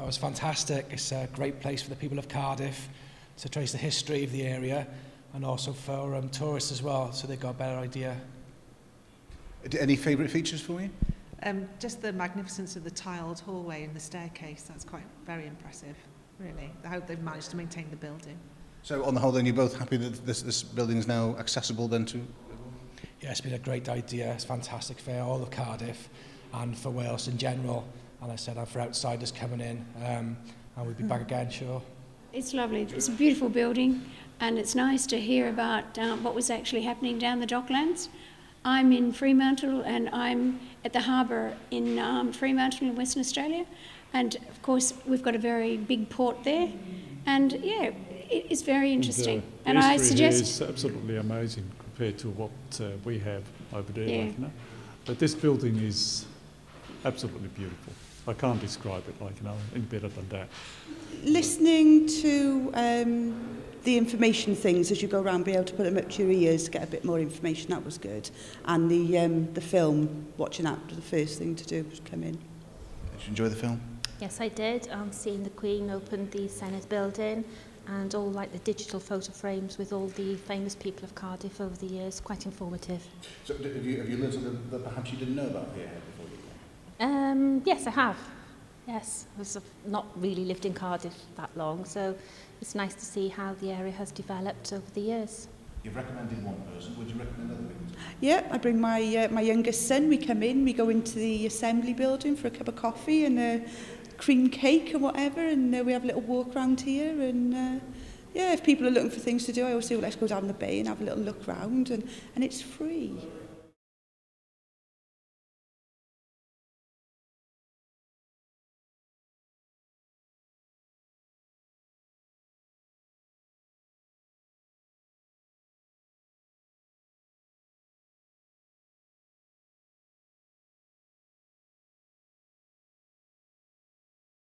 That was fantastic. It's a great place for the people of Cardiff to trace the history of the area, and also for tourists as well, so they've got a better idea. Any favourite features for you? Just the magnificence of the tiled hallway and the staircase. That's very impressive, really. I hope they've managed to maintain the building. So on the whole then, you're both happy that this building is now accessible then to? Yeah, it's been a great idea. It's fantastic for all of Cardiff and for Wales in general. And I said, for outsiders coming in, and we'll be back again, sure. It's lovely. It's a beautiful building, and it's nice to hear about what was actually happening down the Docklands. I'm in Fremantle, and I'm at the harbour in Fremantle in Western Australia. And, of course, we've got a very big port there. And, yeah, it's very interesting. And I suggest it's absolutely amazing compared to what we have over there. Yeah. Like, But this building is absolutely beautiful. I can't describe it any better than that. Listening to the information things as you go around, be able to put them up to your ears to get a bit more information, that was good. And the film, watching that was the first thing to do, was come in. Did you enjoy the film? Yes, I did. Seeing the Queen open the Senate building and all the digital photo frames with all the famous people of Cardiff over the years, quite informative. So have you learned something that perhaps you didn't know about Pierhead before you came? Yes, I have. Yes, I've not really lived in Cardiff that long, so it's nice to see how the area has developed over the years. You've recommended one person, would you recommend other people? Yeah, I bring my youngest son, we come in, we go into the assembly building for a cup of coffee and a cream cake or whatever, and we have a little walk around here, and yeah, if people are looking for things to do, I always say, well, let's go down the bay and have a little look round, and it's free.